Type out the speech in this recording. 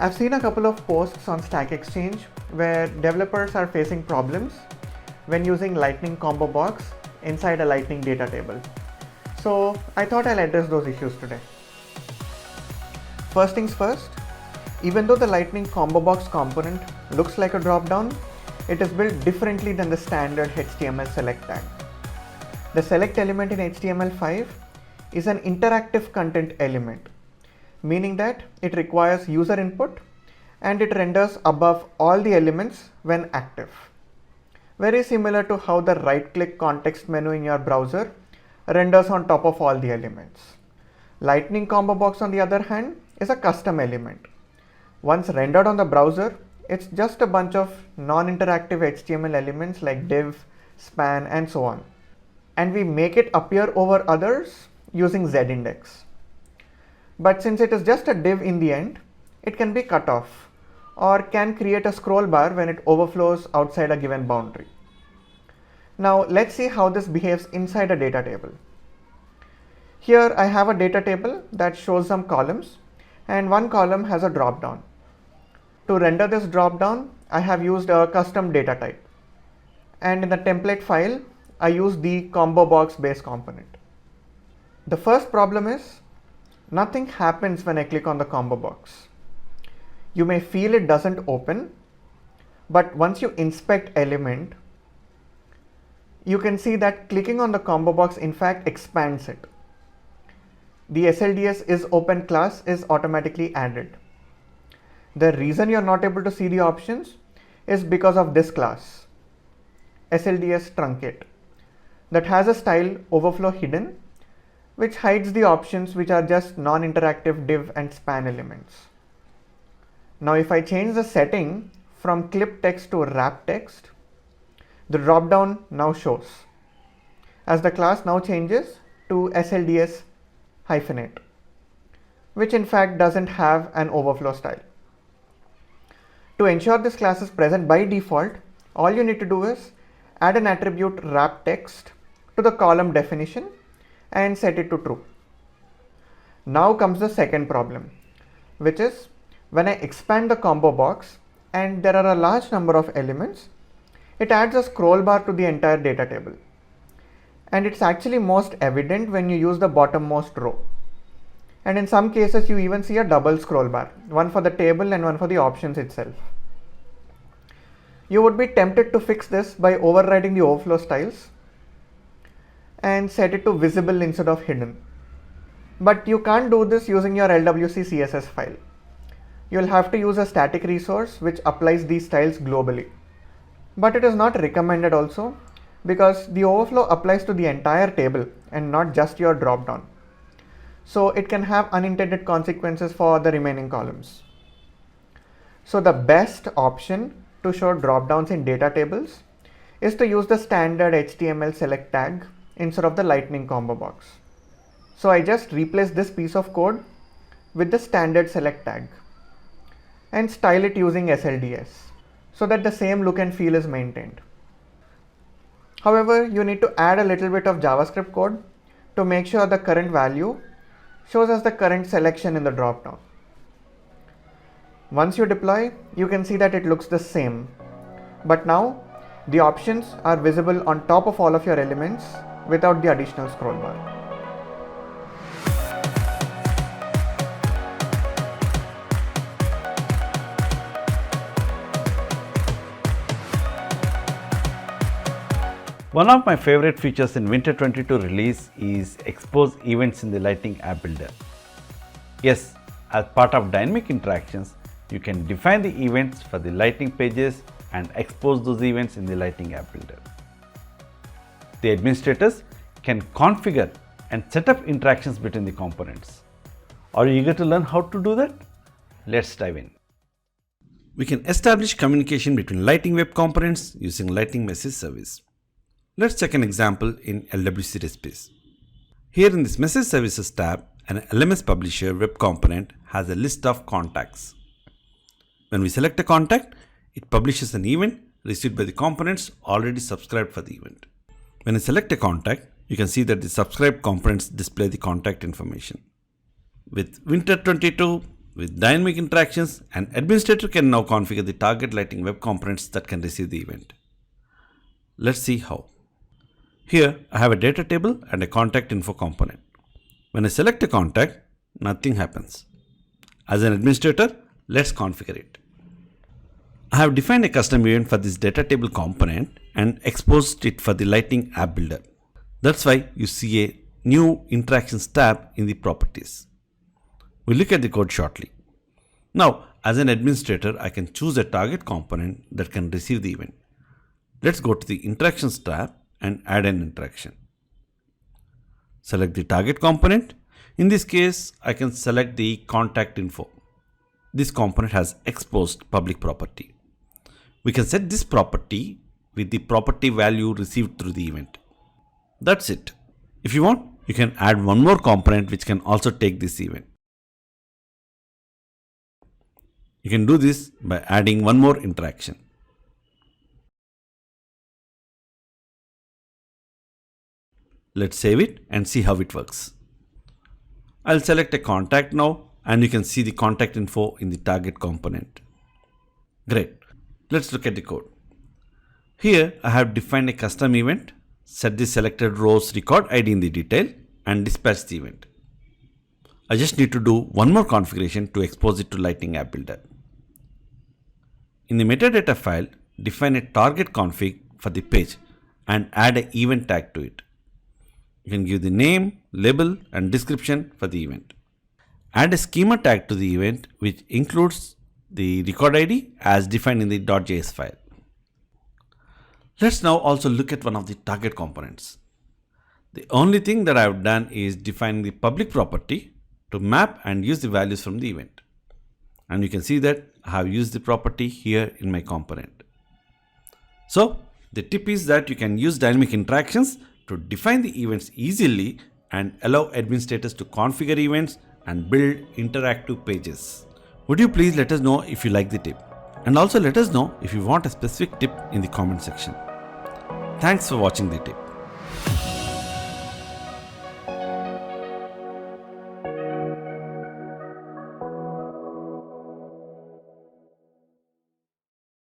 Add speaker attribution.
Speaker 1: I've seen a couple of posts on Stack Exchange where developers are facing problems when using Lightning Combo Box inside a Lightning data table. So I thought I'll address those issues today. First things first, even though the Lightning Combo Box component looks like a dropdown, it is built differently than the standard HTML select tag. The select element in HTML5 is an interactive content element, meaning that it requires user input and it renders above all the elements when active. Very similar to how the right-click context menu in your browser renders on top of all the elements. Lightning Combo Box, on the other hand, is a custom element. Once rendered on the browser, it's just a bunch of non-interactive HTML elements like div, span, and so on. And we make it appear over others using Z-index. But since it is just a div in the end, it can be cut off or can create a scroll bar when it overflows outside a given boundary. Now let's see how this behaves inside a data table. Here I have a data table that shows some columns, and one column has a dropdown. To render this dropdown, I have used a custom data type. And in the template file, I use the combo box base component. The first problem is nothing happens when I click on the combo box. You may feel it doesn't open, but once you inspect element, you can see that clicking on the combo box in fact expands it. The SLDS is open class is automatically added. The reason you're not able to see the options is because of this class, SLDS truncate, that has a style overflow hidden, which hides the options which are just non-interactive div and span elements. Now if I change the setting from clip text to wrap text, the dropdown now shows, as the class now changes to SLDS -8, which in fact doesn't have an overflow style. To ensure this class is present by default, all you need to do is add an attribute wrap text to the column definition and set it to true. Now comes the second problem, which is when I expand the combo box and there are a large number of elements, it adds a scroll bar to the entire data table. And it's actually most evident when you use the bottommost row. And in some cases, you even see a double scroll bar, one for the table and one for the options itself. You would be tempted to fix this by overriding the overflow styles and set it to visible instead of hidden. But you can't do this using your LWC CSS file. You'll have to use a static resource which applies these styles globally. But it is not recommended also because the overflow applies to the entire table and not just your dropdown. So it can have unintended consequences for the remaining columns. So the best option to show dropdowns in data tables is to use the standard HTML select tag instead of the Lightning Combo Box. So I just replace this piece of code with the standard select tag and style it using SLDS so that the same look and feel is maintained. However, you need to add a little bit of JavaScript code to make sure the current value shows as the current selection in the dropdown. Once you deploy, you can see that it looks the same, but now the options are visible on top of all of your elements without the additional scroll bar.
Speaker 2: One of my favorite features in Winter 22 release is expose events in the Lightning App Builder. Yes, as part of dynamic interactions, you can define the events for the Lightning pages and expose those events in the Lightning App Builder. The administrators can configure and set up interactions between the components. Are you eager to learn how to do that? Let's dive in. We can establish communication between Lightning Web Components using Lightning Message Service. Let's check an example in LWC Recipes. Here in this Message Services tab, an LMS Publisher web component has a list of contacts. When we select a contact, it publishes an event received by the components already subscribed for the event. When I select a contact, you can see that the subscribed components display the contact information. With Winter 22, With dynamic interactions, an administrator can now configure the target lighting web components that can receive the event. Let's see how. Here I have a data table and a contact info component. When I select a contact, nothing happens. As an administrator, let's configure it. I have defined a custom event for this data table component and exposed it for the Lighting App Builder. That's why you see a new interactions tab in the properties. We'll look at the code shortly. Now, as an administrator, I can choose a target component that can receive the event. Let's go to the interactions tab and add an interaction. Select the target component. In this case, I can select the contact info. This component has exposed public property. We can set this property with the property value received through the event. That's it. If you want, you can add one more component which can also take this event. You can do this by adding one more interaction. Let's save it and see how it works. I'll select a contact now and you can see the contact info in the target component. Great. Let's look at the code. Here I have defined a custom event, set the selected row's record ID in the detail and dispatch the event. I just need to do one more configuration to expose it to Lighting App Builder. In the metadata file, define a target config for the page and add an event tag to it. You can give the name, label and description for the event. Add a schema tag to the event which includes the record ID as defined in the .js file. Let's now also look at one of the target components. The only thing that I have done is define the public property to map and use the values from the event. And you can see that I have used the property here in my component. So the tip is that you can use dynamic interactions to define the events easily and allow administrators to configure events and build interactive pages. Would you please let us know if you like the tip, and also let us know if you want a specific tip in the comment section. Thanks for watching the tip.